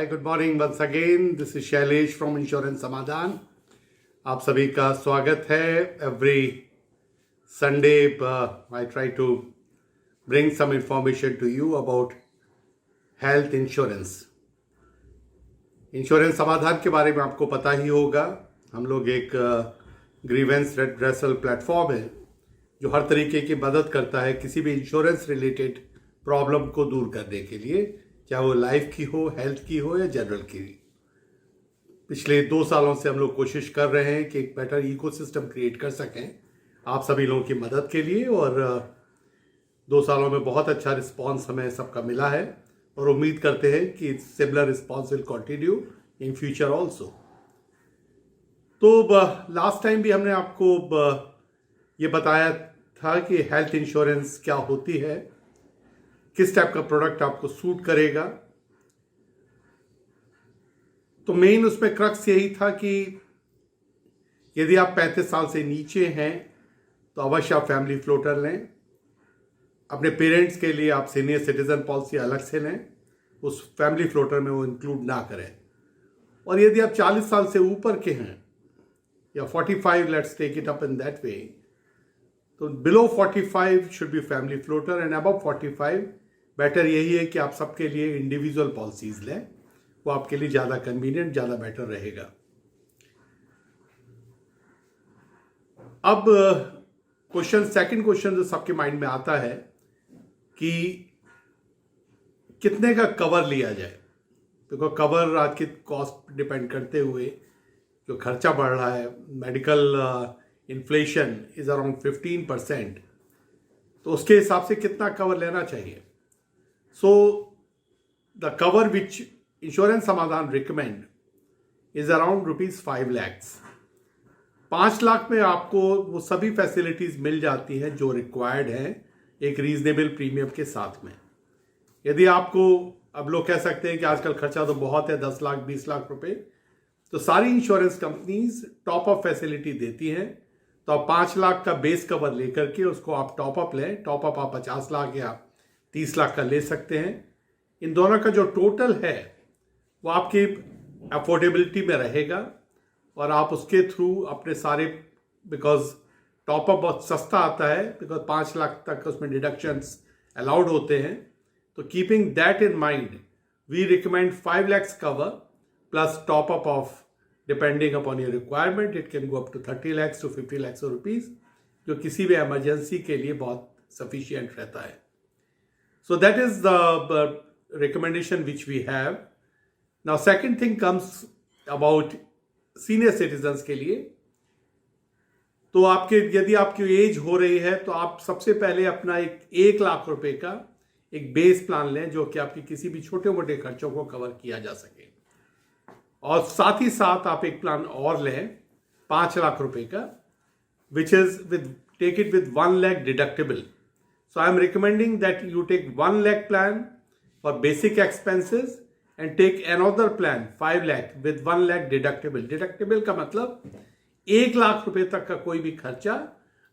Hi, good morning once again. This is Shailesh from insurance Samadhan. आप सभी का स्वागत है। Every Sunday I try to bring some information to you about health insurance. Insurance Samadhan के बारे में आपको पता ही होगा। हम लोग एक ग्रीवेंस रेड्रेसल प्लेटफॉर्म है जो हर तरीके की मदद करता है किसी भी इंश्योरेंस रिलेटेड प्रॉब्लम को दूर करने के लिए, चाहे वो लाइफ की हो, हेल्थ की हो या जनरल की। पिछले 2 सालों से हम लोग कोशिश कर रहे हैं कि एक बेटर इकोसिस्टम क्रिएट कर सकें आप सभी लोगों की मदद के लिए, और 2 सालों में बहुत अच्छा रिस्पांस हमें सबका मिला है और उम्मीद करते हैं कि similar response will continue in future also. तो लास्ट टाइम भी हमने आपको ये बताया था कि हेल्थ इंश्योरेंस क्या होती है, किस टाइप का प्रोडक्ट आपको सूट करेगा। तो मेन उसमें क्रक्स यही था कि यदि आप 35 साल से नीचे हैं तो अवश्य आप फैमिली फ्लोटर लें। अपने पेरेंट्स के लिए आप सीनियर सिटीजन पॉलिसी अलग से लें, उस फैमिली फ्लोटर में वो इंक्लूड ना करें। और यदि आप 40 साल से ऊपर के हैं या 45, let's take it up in that way, तो below 45 should be family floater and above 45 better यही है कि आप सबके लिए इंडिविजुअल पॉलिसीज लें। वो आपके लिए ज़्यादा कन्वीनियंट, ज़्यादा बेटर रहेगा। अब सेकंड क्वेश्चन जो सबके माइंड में आता है कि कितने का कवर लिया जाए, क्योंकि कवर आज की कॉस्ट डिपेंड करते हुए जो खर्चा बढ़ रहा है, मेडिकल इन्फ्लेशन इज अराउंड 15%, तो उसके हिसाब से कितना कवर लेना चाहिए। So the cover which insurance Samadhan recommend is around ₹5 lakh. 5 lakh में आपको वो सभी फैसिलिटीज मिल जाती हैं जो रिक्वायर्ड हैं एक रीजनेबल प्रीमियम के साथ में। यदि आपको, अब लोग कह सकते हैं कि आजकल खर्चा तो बहुत है, 10 लाख 20 लाख रुपए, तो सारी insurance companies top up facility देती हैं। तो आप 5 लाख का बेस कवर लेकर के उसको आप टॉप अप लें। टॉप अप आप 50 लाख या 30 लाख का ले सकते हैं। इन दोनों का जो टोटल है वो आपकी अफोर्डेबिलिटी में रहेगा और आप उसके थ्रू अपने सारे, बिकॉज टॉप अप बहुत सस्ता आता है, बिकॉज 5 लाख तक उसमें डिडक्शंस अलाउड होते हैं। तो keeping that in mind we recommend 5 lakhs cover plus top up of, depending upon your requirement, it can go up to 30 lakhs to 50 lakhs rupees, जो किसी भी इमरजेंसी के लिए बहुत सफिशियंट रहता है। So that is the recommendation which we have. Now second thing comes about senior citizens के लिए। तो आपके, यदि आपकी एज हो रही है तो आप सबसे पहले अपना 1 लाख रुपए का एक बेस प्लान लें जो कि आपके किसी भी छोटे मोटे खर्चों को कवर किया जा सके। और साथ ही साथ आप एक प्लान और लें 5 लाख रुपए का, which is take it with 1 lakh deductible. So I am recommending that you take 1 lakh plan for basic expenses and take another plan 5 lakh with 1 lakh deductible. Deductible का मतलब 1 लाख रुपए तक का कोई भी खर्चा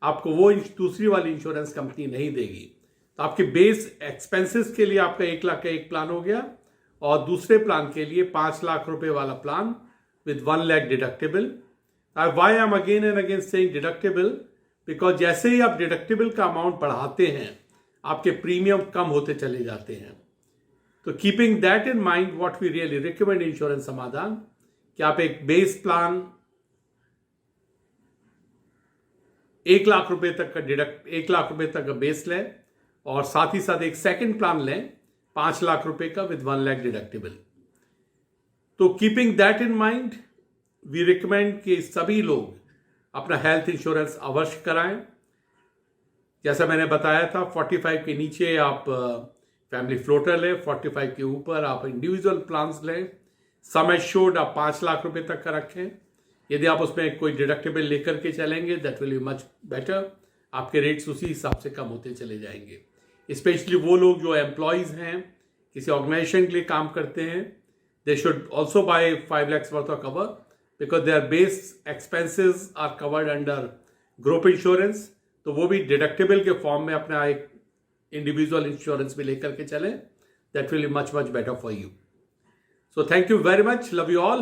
आपको वो दूसरी वाली इंश्योरेंस कंपनी नहीं देगी। तो आपके बेस एक्सपेंसेस के लिए आपका 1 लाख का एक प्लान हो गया, और दूसरे प्लान के लिए 5 लाख रुपए वाला plan with 1 lakh deductible. Why I am again and again saying deductible? Because जैसे ही आप डिडक्टिबल का अमाउंट बढ़ाते हैं आपके प्रीमियम कम होते चले जाते हैं। तो keeping that in mind what we really recommend insurance Samadhan, कि आप एक बेस प्लान 1 लाख रुपए तक का 1 लाख रुपए तक का बेस लें, और साथ ही साथ एक सेकंड प्लान लें 5 लाख रुपए का विद 1 लाख डिडक्टिबल। तो keeping that in mind we recommend कि सभी लोग अपना हेल्थ इंश्योरेंस अवश्य कराएं। जैसा मैंने बताया था, 45 के नीचे आप फैमिली फ्लोटर लें, 45 के ऊपर आप इंडिविजुअल प्लान्स लें। सम एश्योर्ड आप 5 लाख रुपए तक का रखें। यदि आप उसमें कोई डिडक्टिबल लेकर के चलेंगे that will be much better. आपके रेट्स उसी हिसाब से कम होते चले जाएंगे। स्पेशली वो लोग जो एम्प्लॉयज हैं, किसी ऑर्गेनाइजेशन के लिए काम करते हैं, they should also buy 5 lakhs worth of cover, because their base expenses are covered under group insurance. तो वो भी डिडक्टिबल के फॉर्म में अपना एक इंडिविजुअल इंश्योरेंस भी लेकर के चलें, that will be much better for you. So thank you very much. Love you all.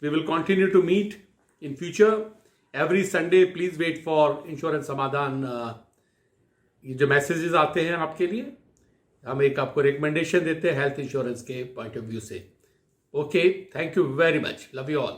We will continue to meet in future. Every Sunday, please wait for insurance समाधान. ये जो मैसेजेस आते हैं आपके लिए, हम एक आपको रिकमेंडेशन देते हैं हेल्थ इंश्योरेंस के पॉइंट ऑफ व्यू से. Okay, thank you very much. Love you all.